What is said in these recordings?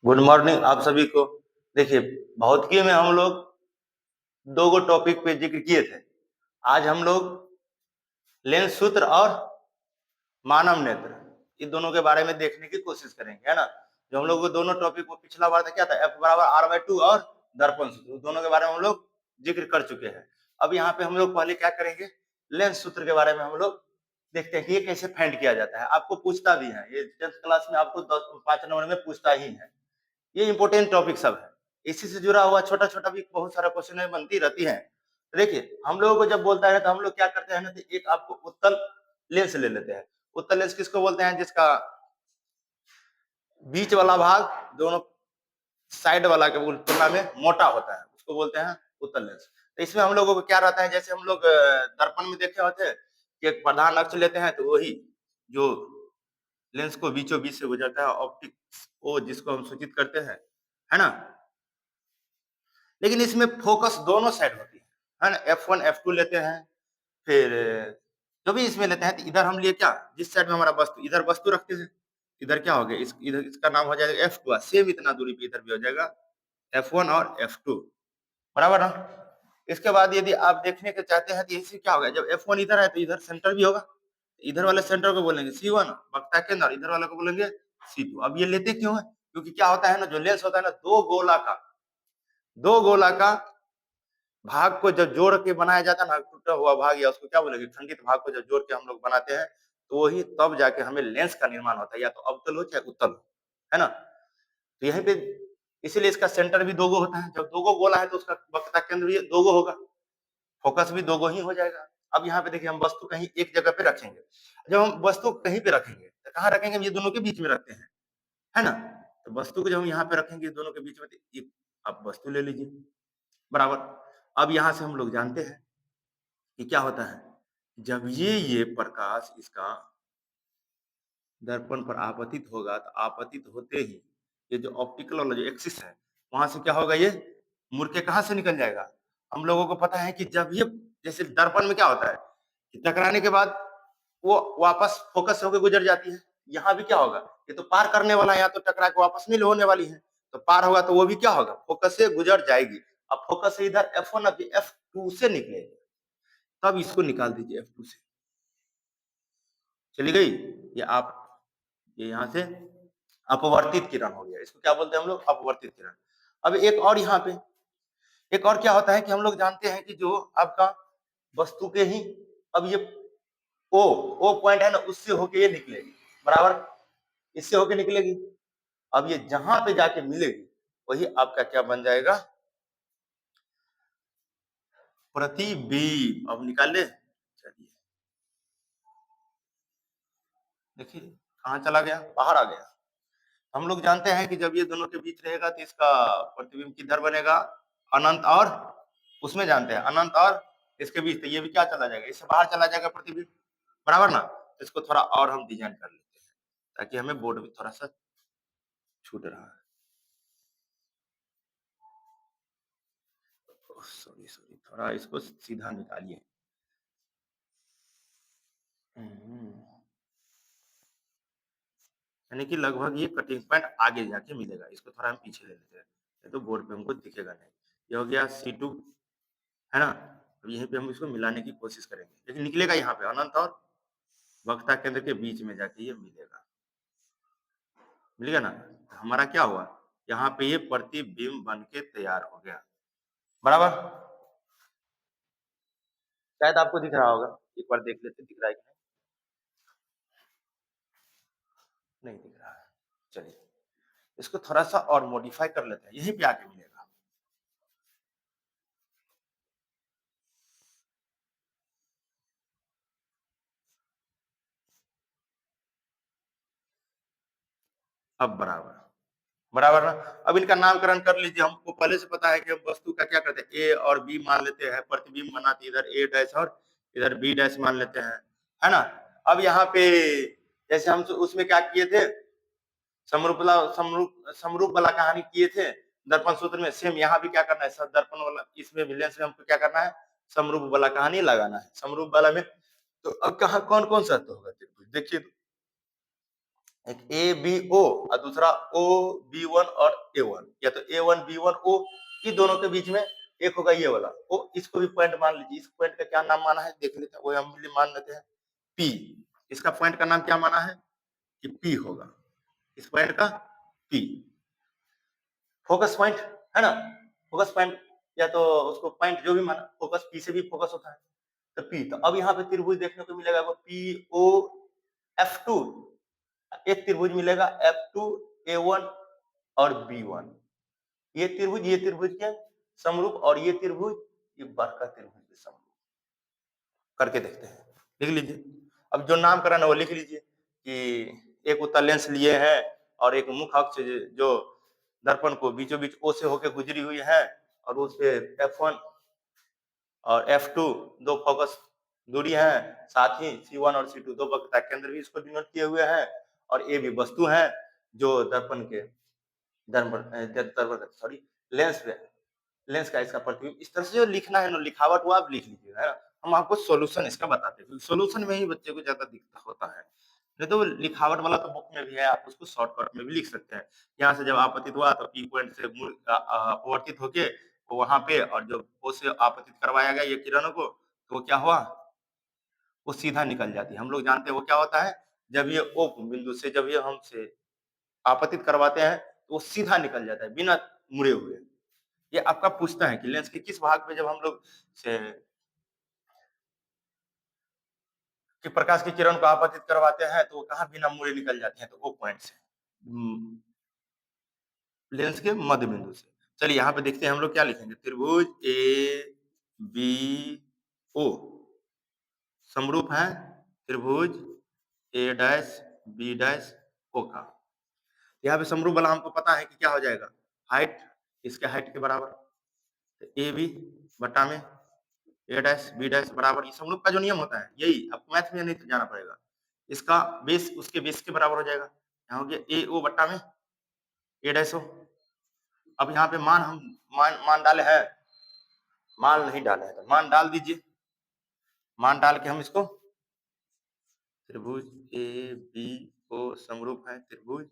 Good morning आप सभी को। देखिए, भौतिकी में हम लोग दो गो टॉपिक पे जिक्र किए थे। आज हम लोग लेंस सूत्र और मानव नेत्र, इन दोनों के बारे में देखने की कोशिश करेंगे, है ना। जो हम लोग वो दोनों टॉपिक को पिछला बार था क्या था, F बराबर R/2 और दर्पण सूत्र, दोनों के बारे में हम लोग जिक्र कर चुके हैं। अब यहाँ पे हम लोग पहले क्या करेंगे, लेंस सूत्र के बारे में हम लोग देखते हैं कि ये कैसे फाइंड किया जाता है। आपको पूछता भी है, ये 10th क्लास में आपको 5 नंबर में पूछता ही है। ये इंपोर्टेंट टॉपिक सब है, इसी से जुड़ा हुआ छोटा छोटा भी बहुत सारा क्वेश्चन बनती रहती है। देखिए, हम लोगों को जब बोलता है तो हम लोग क्या करते हैं ना, तो एक आपको उत्तल लेंस ले लेते हैं। उत्तल लेंस किसको बोलते हैं, जिसका बीच वाला भाग दोनों साइड वाला के तुलना में मोटा होता है, उसको बोलते हैं उत्तल लेंस। तो इसमें हम लोगों को क्या रहता है, जैसे हम लोग दर्पण में देखे होते हैं कि एक प्रधान अक्ष लेते हैं, तो वही जो लेंस को बीचों बीच से गुजरता है, ऑप्टिक्स को जिसको हम सूचित करते हैं, है ना। लेकिन इसमें फोकस दोनों साइड होती है ना। F1 F2 लेते हैं, फिर जो भी इसमें लेते हैं, तो इधर हम लिए क्या, जिस साइड में हमारा वस्तु, इधर वस्तु रखते हैं, इधर क्या हो गया, इधर इसका नाम हो जाएगा F2, सेम इतना दूरी पे इधर भी हो जाएगा F1 और F2, बराबर ना। इसके बाद यदि आप देखने के चाहते हैं तो इससे क्या होगा, जब F1 इधर है तो इधर सेंटर भी होगा, इधर वाले सेंटर को बोलेंगे C1 वक्ता केंद्र, इधर वाले को बोलेंगे C2। अब ये लेते क्यों है, क्योंकि क्या होता है ना, जो लेंस होता है ना, दो गोला का भाग को जब जोड़ के बनाया जाता है ना, टूटा हुआ भाग या उसको क्या बोलेंगे, खंडित भाग को जब जोड़ के हम लोग बनाते हैं, तो वही तब जाके हमें लेंस का निर्माण होता है, या तो अवतल हो चाहे उत्तल हो, है ना। तो यहीं पे इसीलिए इसका सेंटर भी दो गो होता है। जब दो गो गोला है तो उसका वक्रता केंद्र भी दो गो होगा, फोकस भी दो गो ही हो जाएगा। अब यहाँ पे देखिए, हम वस्तु कहीं एक जगह पे रखेंगे, जब हम वस्तु कहीं पे रखेंगे तो कहाँ रखेंगे, ये दोनों के बीच में रखते हैं, है ना। तो वस्तु को जब हम यहाँ पे रखेंगे दोनों के बीच में, तो एक आप वस्तु ले लीजिए, बराबर। अब यहाँ से हम लोग जानते हैं कि क्या होता है, जब ये प्रकाश इसका दर्पण पर आपतित होगा, तो आपतित होते ही ये जो ऑप्टिकल वाला जो एक्सिस है, वहां से क्या होगा, ये मुड़ के कहां से निकल जाएगा। हम लोगों को पता है कि जब ये, जैसे दर्पण में क्या होता है कि टकराने के बाद वो वापस फोकस होकर गुजर जाती है, यहाँ भी क्या होगा, ये तो पार करने वाला है, यहाँ तो टकरा के वापस नहीं होने वाली है, तो पार होगा तो वो भी क्या होगा, फोकस से गुजर जाएगी। अब फोकस से इधर F1 अब F2 से निकलेगी, तब इसको निकाल दीजिए F2 से, चली गई। ये आप, ये यहाँ से अपवर्तित किरण हो गया, इसको क्या बोलते हैं हम लोग, अपवर्तित किरण। अब एक और यहाँ पे एक और क्या होता है कि हम लोग जानते हैं कि जो आपका वस्तु के ही, अब ये ओ पॉइंट है ना, उससे होके ये निकलेगी, बराबर, इससे होके निकलेगी। अब ये जहां पे जाके मिलेगी वही आपका क्या बन जाएगा, प्रतिबिंब। अब निकाल ले, चलिए देखिए कहाँ चला गया, बाहर आ गया। हम लोग जानते हैं कि जब ये दोनों के बीच रहेगा तो इसका प्रतिबिंब किधर बनेगा, अनंत और, उसमें जानते हैं अनंत और इसके बीच, तो ये भी क्या चला जाएगा, इससे बाहर चला जाएगा प्रतिबिंब, बराबर ना। इसको थोड़ा और हम डिजाइन कर लेते हैं ताकि हमें बोर्ड में थोड़ा सा छूट रहा है। सॉरी सॉरी, थोड़ा इसको सीधा निकालिए। यानी कि लगभग ये कटिंग पॉइंट आगे जाके मिलेगा, इसको थोड़ा हम पीछे ले लेते हैं तो बोर्ड पे हमको दिखेगा नहीं। ये हो गया C2, है ना। अब यहीं पे हम इसको मिलाने की कोशिश करेंगे, लेकिन निकलेगा यहाँ पे अनंत और वक्ता केंद्र के बीच में जाके ये मिलेगा, मिलेगा ना। तो हमारा क्या हुआ, यहाँ पे ये प्रतिबिंब बन के तैयार हो गया, बराबर। शायद आपको दिख रहा होगा, एक बार देख लेते दिख रहा है कि नहीं दिख रहा है। चलिए इसको थोड़ा सा और मॉडिफाई कर लेते हैं, यहीं पे आके मिलेगा। अब बराबर, बराबर ना। अब इनका नामकरण कर लीजिए, हमको पहले से पता है कि हम वस्तु का क्या करते हैं, ए और बी मान लेते हैं, प्रतिबिंब बनाते इधर ए डैश और इधर बी डैश मान लेते हैं, है ना। अब यहाँ पे जैसे हम उसमें क्या किए थे, समरूप वाला कहानी किए थे दर्पण सूत्र में, सेम यहाँ भी क्या करना है, सब दर्पण वाला इसमें भी लेंस में हमको क्या करना है, समरूप वाला कहानी लगाना है, समरूप वाला में। तो अब कहा कौन कौन सा तो होगा, देखिए एक ए बी ओ और दूसरा ओ बी वन और ए वन, या तो ए वन बी वन ओ, इन दोनों के बीच में एक होगा ये वाला ओ, इसको भी पॉइंट मान लीजिए। इस पॉइंट का क्या नाम माना है देख लेते हैं, वो हम भी मान लेते हैं पी। इसका पॉइंट का नाम क्या माना है कि पी होगा, इस पॉइंट का पी फोकस पॉइंट है ना, फोकस पॉइंट, या तो उसको पॉइंट जो भी माना, फोकस पी से भी फोकस होता है तो पी। तो अब यहाँ पे त्रिभुज देखने को मिलेगा पी ओ एफ टू, एक त्रिभुज मिलेगा F2 A1 और B1, ये त्रिभुज के समरूप, और ये त्रिभुज ये बड़का त्रिभुज के समरूप। करके देखते हैं, लिख लीजिए। अब जो नाम कराना वो लिख लीजिए कि एक उत्तल लेंस लिए हैं और एक मुख अक्ष जो दर्पण को बीचों बीच ओ से होकर गुजरी हुई है, और उस पे F1 और F2 दो फोकस दूरी है, साथ ही C1 और C2 दो वक्रता केंद्र भी इसको डिनोट किए हुए हैं, और ये भी वस्तु है जो दर्पण के दर्पण सॉरी लेंस का इसका प्रतिबिंब। इस तरह से जो लिखना है ना लिखावट, वो आप लिख लीजिएगा, है ना। हम आपको सॉल्यूशन इसका बताते हैं, सॉल्यूशन में ही बच्चे को ज्यादा दिक्कत होता है। नहीं तो लिखावट वाला तो बुक में भी है, आप उसको शॉर्टकट में भी लिख सकते हैं। यहाँ से जब आपतित हुआ तो पी पॉइंट से अपवर्तित होके वहां पे, और जो ओ से आपतित करवाया गया ये किरणों को, तो क्या हुआ, वो सीधा निकल जाती है। हम लोग जानते हैं वो क्या होता है, जब ये ओ बिंदु से जब ये हमसे आपतित करवाते हैं तो वो सीधा निकल जाता है बिना मुड़े हुए। ये आपका पूछता है कि लेंस के किस भाग पे जब हम लोग से कि प्रकाश की किरण को आपतित करवाते हैं तो वो कहाँ बिना मुड़े निकल जाते हैं, तो वो पॉइंट से लेंस के मध्य बिंदु से। चलिए यहाँ पे देखते हैं हम लोग क्या लिखेंगे, त्रिभुज ए बी ओ समरूप है त्रिभुज A dash B dash O का। यहाँ पे समरूप वाला हमको पता है कि क्या हो जाएगा, हाइट इसके हाइट के बराबर, तो ए बी बटा में ए डैश बी डैश बराबर, ये समरूप का जो नियम होता है यही, आपको मैथ में नहीं जाना पड़ेगा। इसका बेस उसके बेस के बराबर हो जाएगा, यहाँ हो गया ए ओ बट्टा में ए डैश ओ। अब यहाँ पे मान हम मान डाले हैं, मान नहीं डाले हैं तो मान डाल दीजिए। मान डाल के हम इसको त्रिभुज ए बी ओ समरूप है त्रिभुज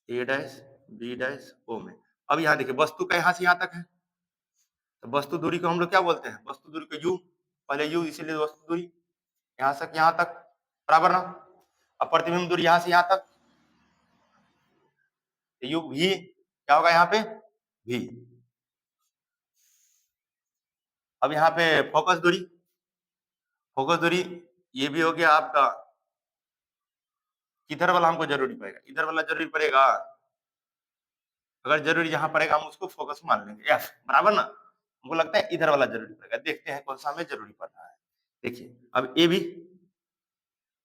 A dash B dash O में। अब यहाँ देखिए वस्तु का यहाँ से यहाँ तक है, तो वस्तु दूरी को हम लोग क्या बोलते हैं, वस्तु दूरी को यू, पहले यू इसीलिए वस्तु दूरी यहाँ से यहाँ तक बराबर ना। अब प्रतिबिंब दूरी यहाँ से यहाँ तक यू भी क्या होगा यहाँ पे भी। अब यहाँ पे फोकस दूरी ये भी हो गया आपका, किधर वाला हमको जरूरी पड़ेगा, इधर वाला जरूरी पड़ेगा। अगर जरूरी जहां पड़ेगा हम उसको फोकस मान लेंगे एफ बराबर ना। हमको लगता है इधर वाला जरूरी पड़ेगा, देखते हैं कौन सा हमें जरूरी पड़ रहा है। देखिए अब ए भी,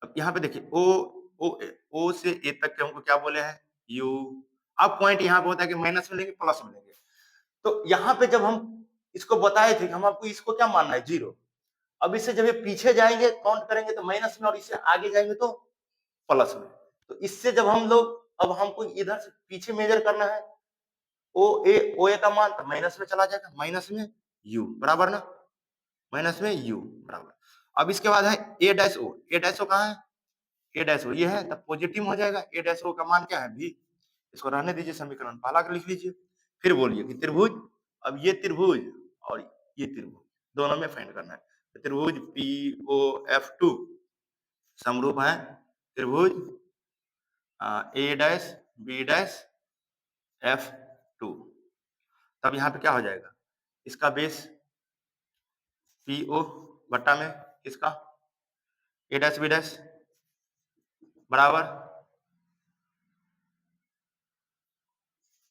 अब यहाँ पे देखिए ओ से ए तक के हमको क्या बोले हैं यू। अब पॉइंट यहाँ पे होता है कि माइनस में लेंगे प्लस में लेंगे, तो यहाँ पे जब हम इसको बताए थे कि हम आपको इसको क्या मानना है जीरो। अब इससे जब ये पीछे जाएंगे काउंट करेंगे तो माइनस में, और इससे आगे जाएंगे तो प्लस में। तो इससे जब हम लोग, अब हमको इधर से पीछे मेजर करना है ओ ए का मान, तो माइनस में चला जाएगा, माइनस में यू बराबर ना, माइनस में यू बराबर। अब इसके बाद है ए डैश ओ कहाँ है, ए डैश ओ ये है, तब पॉजिटिव हो जाएगा। ए डैश ओ का मान क्या है भी, इसको रहने दीजिए, समीकरण पहला का लिख लीजिए। फिर बोलिए कि त्रिभुज, अब ये त्रिभुज और ये त्रिभुज दोनों में फाइंड करना है, तो त्रिभुज पी ओ एफ टू समरूप है त्रिभुज A dash B dash F two. तब यहाँ पे क्या हो जाएगा, इसका बेस पी ओ बट्टा में इसका ए डैश बी डैश बराबर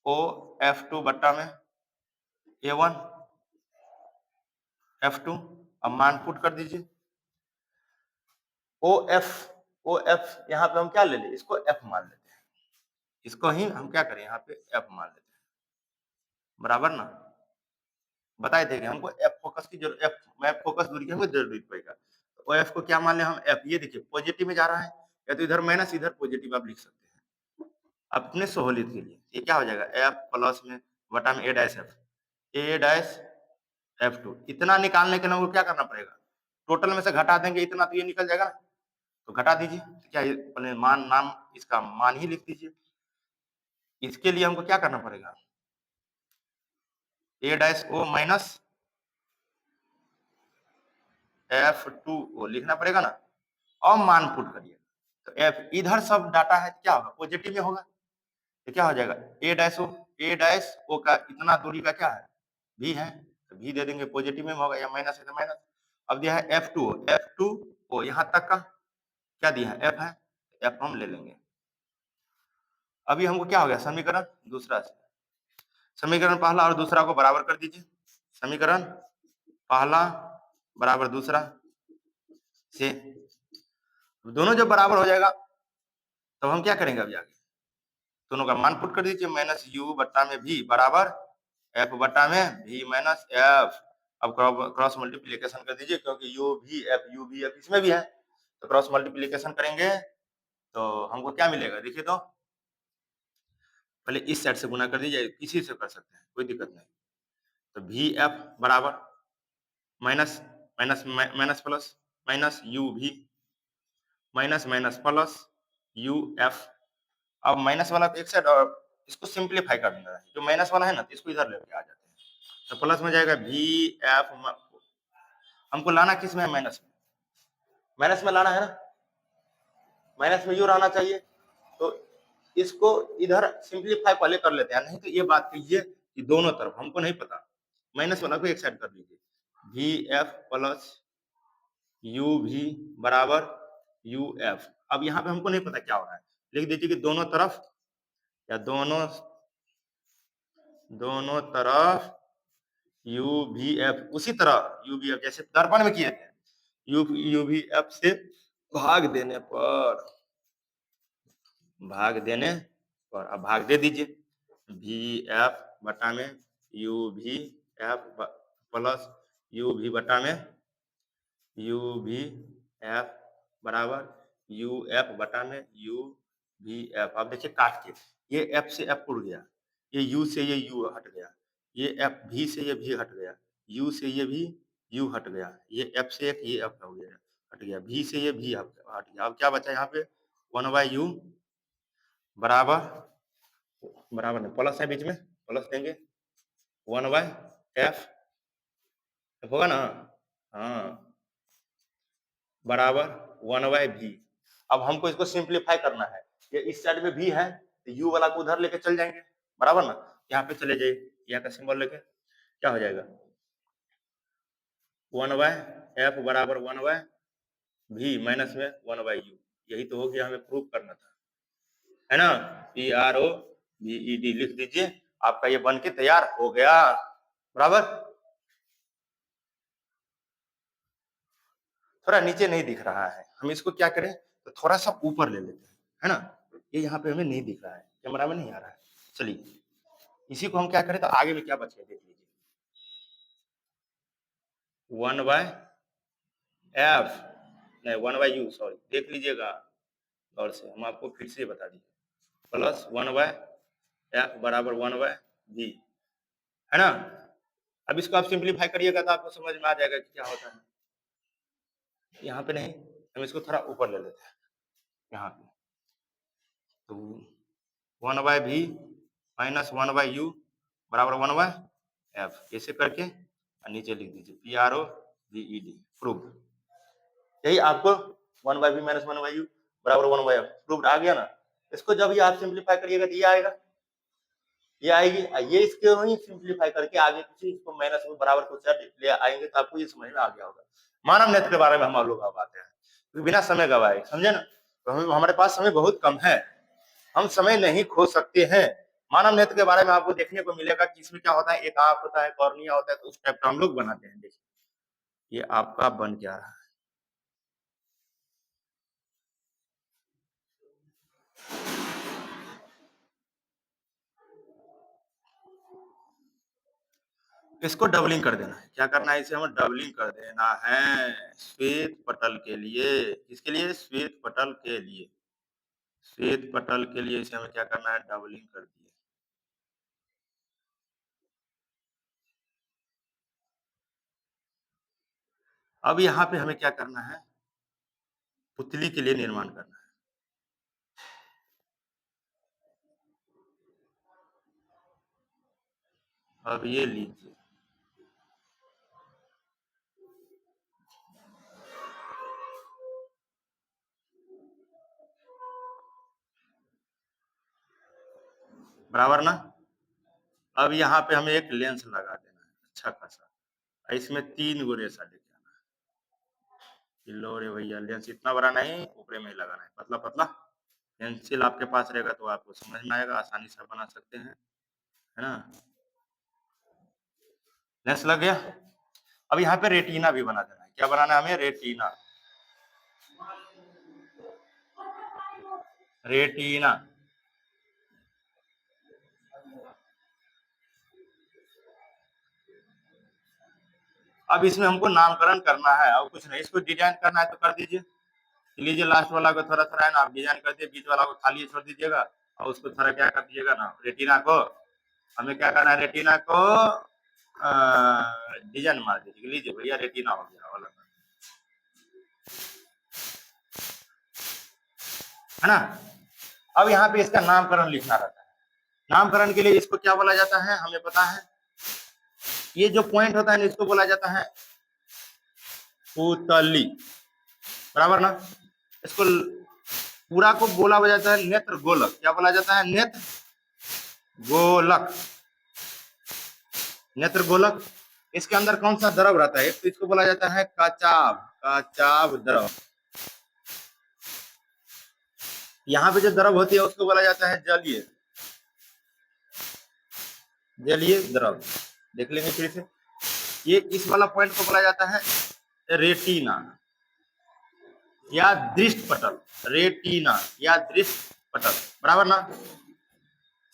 ओ एफ टू बट्टा में ए वन एफ टू। अब मान पुट कर दीजिए ओ एफ यहाँ पे हम क्या ले लें, इसको एफ मान लेते हैं, इसको ही हम क्या करें यहाँ पे एफ मान लेते हैं बराबर ना। बताए थे कि हमको एफ फोकस की जरूरत, एफ फोकस दूरी की हमको जरूरत पड़ेगा, तो ओ एफ को क्या मान ले हम एफ। ये देखिए पॉजिटिव में जा रहा है, या तो इधर माइनस इधर पॉजिटिव आप लिख सकते हैं अपने सहूलियत के लिए। ये क्या हो जाएगा एफ प्लस में बटा में ए डैश एफ टू। इतना निकालने के लिए हमको क्या करना पड़ेगा, टोटल में से घटा देंगे इतना तो ये निकल जाएगा ना, तो घटा दीजिए। क्या मान नाम इसका मान ही लिख दीजिए। इसके लिए हमको क्या करना पड़ेगा, a dash O minus F2O लिखना पड़ेगा ना, और मान पुट करिए। तो F इधर सब डाटा है, क्या होगा, पॉजिटिव में होगा, तो क्या हो जाएगा, a डैश ओ का इतना दूरी का क्या है, v है, तो v दे देंगे, पॉजिटिव में होगा, या माइनस है तो माइनस। अब दिया है F2O यहाँ तक का क्या दिया है, f है, f हम ले लेंगे। अभी हमको क्या हो गया, समीकरण दूसरा से, समीकरण पहला और दूसरा को बराबर कर दीजिए, समीकरण पहला बराबर दूसरा से, दोनों जब बराबर हो जाएगा तो हम क्या करेंगे, अभी आगे दोनों का मान पुट कर दीजिए, माइनस यू बट्टा में भी बराबर एफ बट्टा में भी माइनस एफ। अब क्रॉस मल्टीप्लीकेशन कर दीजिए, क्योंकि यू भी एफ इसमें भी है, तो क्रॉस मल्टीप्लीकेशन करेंगे तो हमको क्या मिलेगा, देखिए तो पहले इस साइड से गुना कर दीजिए, किसी से कर सकते हैं, कोई दिक्कत नहीं। तो भी एफ बराबर minus minus minus plus minus U भी minus minus plus U F. अब माइनस वाला एक साइड और इसको सिंप्लीफाई कर देना है, जो माइनस वाला है ना, तो इसको इधर लेके आ जाते हैं, तो प्लस में जाएगा भी एफ। हमको लाना किस में है, माइनस में लाना है ना, माइनस में यू रहना चाहिए, तो इसको इधर सिंप्लीफाई पहले कर लेते हैं, नहीं तो ये बात कहिए कि दोनों तरफ हमको नहीं पता, माइनस वाला को एक साइड कर लीजिए, भी एफ प्लस यू भी बराबर यू एफ। अब यहाँ पे हमको नहीं पता क्या हो रहा है, लिख दीजिए कि दोनों तरफ, या दोनों तरफ यू भी एफ, उसी तरह यू भी एफ जैसे दर्पण में किए थे, यू भी एफ से भाग देने पर, अब भाग दे दीजिए, भी एफ बटा में यू भी एफ प्लस यू भी बटा में यू भी एफ बराबर यू एफ बटा में यू भी एफ। अब देखिए काट के, ये एफ से एफ उड़ गया, ये यू से ये यू हट गया, ये एफ भी से ये भी हट गया, यू से ये भी यू हट गया, ये एफ से एक ये एफ हो गया, हट गया, भी से ये भी हट गया। अब क्या बचा यहाँ पे, 1/u बराबर, बराबर नहीं प्लस है बीच में, प्लस देंगे 1/f होगा ना, हाँ बराबर 1/v। अब हमको इसको सिंप्लीफाई करना है, ये इस साइड में भी है, तो u वाला को उधर लेके चल जाएंगे, बराबर ना, यहाँ पे चले जाइए, यहाँ का सिंबल लेके क्या हो जाएगा, 1/f बराबर 1/v माइनस में 1/u। यही तो हो गया, हमें प्रूव करना था, है ना, PROVED लिख दीजिए, आपका ये बन के तैयार हो गया, बराबर। थोड़ा नीचे नहीं दिख रहा है, हम इसको क्या करें, तो थोड़ा सा ऊपर ले लेते हैं, है ना, ये यहाँ पे हमें नहीं दिख रहा है, कैमरा में नहीं आ रहा है। चलिए इसी को हम क्या करें, तो आगे में क्या बचे देख लीजिए, 1/f नहीं 1/u, सॉरी देख लीजिएगा और से, हम आपको फिर से बता दीजिए, प्लस 1/f बराबर 1/v, है ना। अब इसको आप सिंप्लीफाई करिएगा तो आपको समझ में आ जाएगा कि क्या होता है। यहाँ पे नहीं, हम इसको थोड़ा ऊपर ले लेते हैं, यहाँ पे तो 1/v माइनस 1/u बराबर 1/f, ऐसे करके नीचे लिख दीजिए PROVED प्रूव्ड। यही आपको 1/v माइनस 1/u बराबर 1/f प्रूव्ड आ गया ना। इसको जब ये आप सिंप्लीफाई करिएगा तो ये आएगा, ये आएगी, ये इसके वही सिंप्लीफाई करके आगे कुछ इसको माइनस में बराबर कुछ ले आएंगे, तो आपको ये समझ में आ गया होगा। मानव नेत्र के बारे में हम लोग अब आते हैं, तो बिना समय गवाए, समझे ना, तो हमारे पास समय बहुत कम है, हम समय नहीं खो सकते हैं। मानव नेत्र के बारे में आपको देखने को मिलेगा कि इसमें क्या होता है, एक आंख होता है, कॉर्निया होता है, तो उस टाइप का हम लोग बनाते हैं। देखिए ये आपका बन क्या रहा है, इसको डबलिंग कर देना है, क्या करना है, इसे हमें डबलिंग कर देना है श्वेत पटल के लिए। किसके लिए, श्वेत पटल के लिए, श्वेत पटल के लिए इसे हमें क्या करना है, डबलिंग कर दिए। अब यहाँ पे हमें क्या करना है, पुतली के लिए निर्माण करना है। अब ये लीजिए, बराबर ना। अब यहाँ पे हमें एक लेंस लगा देना है अच्छा खासा, इसमें 3 गो रेशा लेके आना है। लो रे भैया, लेंस इतना बड़ा नहीं, ऊपरे में ही लगाना है, पतला पतला। पेंसिल आपके पास रहेगा तो आपको समझ में आएगा, आसानी से बना सकते हैं, है ना। लेंस लग गया। अब यहाँ पे रेटिना भी बना देना है। क्या बनाना है हमें? रेटिना। रेटिना। अब इसमें हमको नामकरण करना है और कुछ नहीं, इसको डिजाइन करना है तो कर दीजिए। लीजिए लास्ट वाला को थोड़ा थोड़ा है ना आप डिजाइन कर दिए, बीच वाला को खाली छोड़ दीजिएगा और उसको थोड़ा क्या कर दीजिएगा ना, रेटिना को हमें क्या करना है, रेटिना को डिजाइन मार दीजिए। लीजिए भैया रेटिना हो गया वाला, है ना। अब यहाँ पे इसका नामकरण लिखना रहता है। नामकरण के लिए इसको क्या बोला जाता है हमें पता है, ये जो पॉइंट होता है इसको बोला जाता है पुतली, बराबर ना। इसको पूरा को बोला जाता है नेत्र गोलक। क्या बोला जाता है? नेत्र गोलक। नेत्र गोलक। इसके अंदर कौन सा द्रव रहता है? एक तो इसको बोला जाता है कचाव, कचाव द्रव। यहाँ पे जो द्रव होती है उसको बोला जाता है जलीय, जलीय द्रव। देख लेंगे फिर से। ये इस वाला पॉइंट को बोला जाता है रेटिना या दृष्ट पटल। रेटिना या दृष्ट पटल, बराबर ना।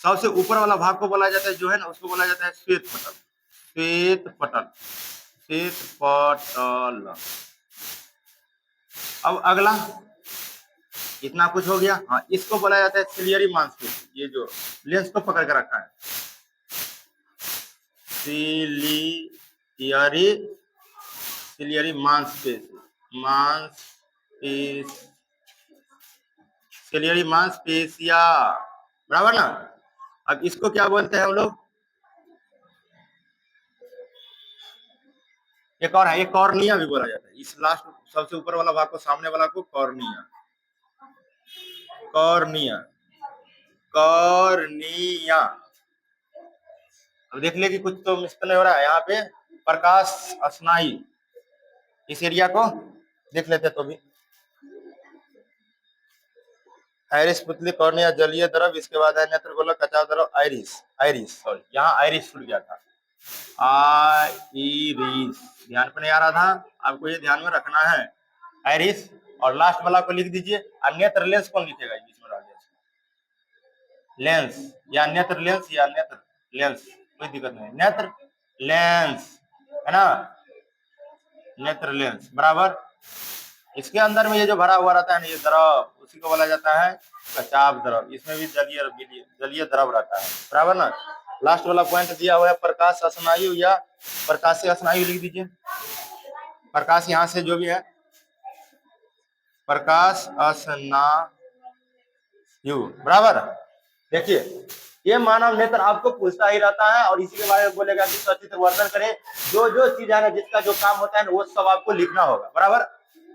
सबसे ऊपर वाला भाग को बोला जाता है जो है ना, उसको बोला जाता है श्वेत पटल। श्वेत पटल, श्वेत पटल। अब अगला, इतना कुछ हो गया। हाँ, इसको बोला जाता है सिलियरी मांसपेशी। ये जो लेंस को पकड़ कर रखा है, सिलियरी, सिलियरी मांसपेशी, मांसपेशी, सिलियरी मांसपेशिया, बराबर ना। अब इसको क्या बोलते हैं हम लोग? एक और है, एक कॉर्निया भी बोला जाता है। इस लास्ट सबसे ऊपर वाला भाग को, सामने वाला को कॉर्निया, कॉर्निया, कॉर्निया। अब देख ले कि कुछ तो मिस नहीं हो रहा है यहाँ पे। प्रकाश स्नायु, इस एरिया को देख लेते तो भी। आइरिस पुतली, कॉर्निया, जलीय द्रव, इसके बाद है नेत्रगोलक, कचाव द्रव, आइरिस, आइरिस सॉरी, यहाँ आइरिस छूट गया था। आइरिस ध्यान पे नहीं आ रहा था, आपको ये ध्यान में रखना है। आइरिस और लास्ट वाला को लिख दीजिए। और नेत्र लेंस कौन लिखेगा? बीच में रह गया, लेंस या नेत्र लेंस या नेत्र लेंस, कोई दिक्कत नहीं, नेत्र लेंस, है ना, नेत्र लेंस, बराबर। इसके अंदर में ये जो भरा हुआ रहता है ना, ये द्रव, उसी को बोला जाता है कचाव द्रव। इसमें भी जलीय, जलीय द्रव रहता है, बराबर ना। लास्ट वाला पॉइंट दिया हुआ है प्रकाश स्नायु या प्रकाशीय स्नायु, लिख दीजिए। प्रकाश यहाँ से जो भी है, प्रकाश स्नायु, बराबर। देखिए, ये मानव नेत्र आपको पूछता ही रहता है और इसी के बारे में बोलेगा कि सचित्र वर्णन करें। जो जो चीज है ना, जिसका जो काम होता है वो सब आपको लिखना होगा, बराबर।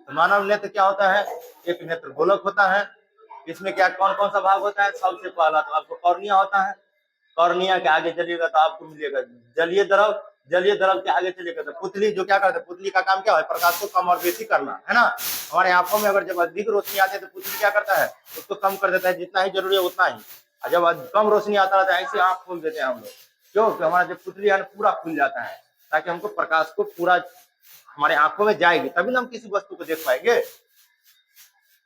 तो मानव नेत्र क्या होता है? एक नेत्र गोलक होता है। इसमें क्या कौन कौन सा भाग होता है? सबसे पहला तो आपको कॉर्निया होता है। कॉर्निया के आगे चलिएगा तो आपको मिलेगा जलीय द्रव। जलीय द्रव के आगे चलिएगा तो पुतली, जो क्या करता है, पुतली का काम क्या है? प्रकाश को कम और बेसी करना, है ना। हमारे आंखों में अगर जब अधिक रोशनी आती है तो पुतली क्या करता है? उसको कम कर देता है, जितना ही जरूरी है उतना ही। और जब कम रोशनी आता रहता है, ऐसे आंख खोल देते हैं हम लोग। क्यों? कि हमारा जो पुतली है पूरा खुल जाता है, ताकि हमको प्रकाश को पूरा हमारे आंखों में जाएगी, तभी ना हम किसी वस्तु को देख पाएंगे।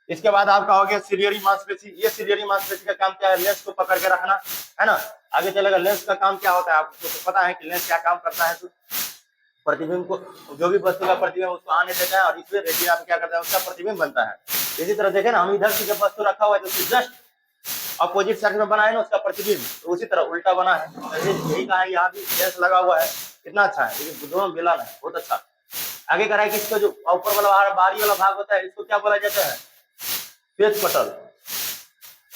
इसके बाद आपका हो गया सिलियरी मांसपेशी। ये सिलियरी मांसपेशी का काम क्या है? लेंस को पकड़ के रखना, है ना। आगे चलेगा, लेंस का काम क्या होता है आपको तो पता है कि लेंस क्या काम करता है। तो प्रतिबिंब को, जो भी वस्तु का प्रतिबिंब उसको आने देता है और इसमें रेटिना पे क्या करता है? उसका प्रतिबिंब बनता है। इसी तरह देखें ना, हम इधर से जब वस्तु रखा हुआ है तो उसके जस्ट अपोजिट साइड में बना है ना उसका प्रतिबिंब, तो उसी तरह उल्टा बना है। यही कहा है, यहाँ भी लेंस लगा हुआ है, कितना अच्छा है, लेकिन दोनों मिलान है, बहुत अच्छा। आगे करा है कि इसका जो ऊपर वाला बाहरी वाला भाग होता है, इसको क्या बोला जाता है? श्वेत पटल।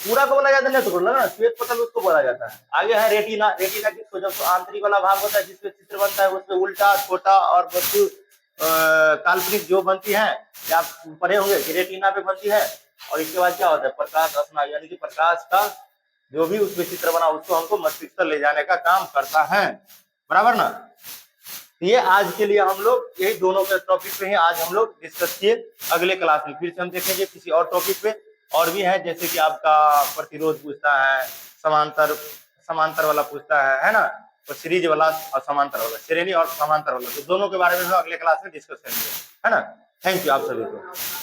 पूरा को बोला जाता है नेत्र ना, श्वेत पटल उसको बोला जाता है। आगे है रेटिना। रेटिना किसको, जब आंतरिक वाला भाग होता है जिसपे चित्र बनता है, उसपे उल्टा छोटा और वस्तु काल्पनिक जो बनती है, आप पढ़े होंगे कि रेटिना पे बनती है। और इसके बाद क्या होता है, प्रकाश स्नायु, यानी कि प्रकाश का जो भी उसमें चित्र बना उसको हमको मस्तिष्क तक ले जाने का काम करता है, बराबर ना। ये आज के लिए हम लोग यही दोनों के टॉपिक पे हैं आज हम लोग डिस्कस किए। अगले क्लास में फिर से हम देखेंगे किसी और टॉपिक पे। और भी है जैसे कि आपका प्रतिरोध पूछता है, समांतर समांतर वाला पूछता है ना, तो सीरीज वाला और समांतर वाला, श्रेणी और समांतर वाला, तो दोनों के बारे में हम अगले क्लास में डिस्कस करेंगे, है ना। थैंक यू आप सभी को।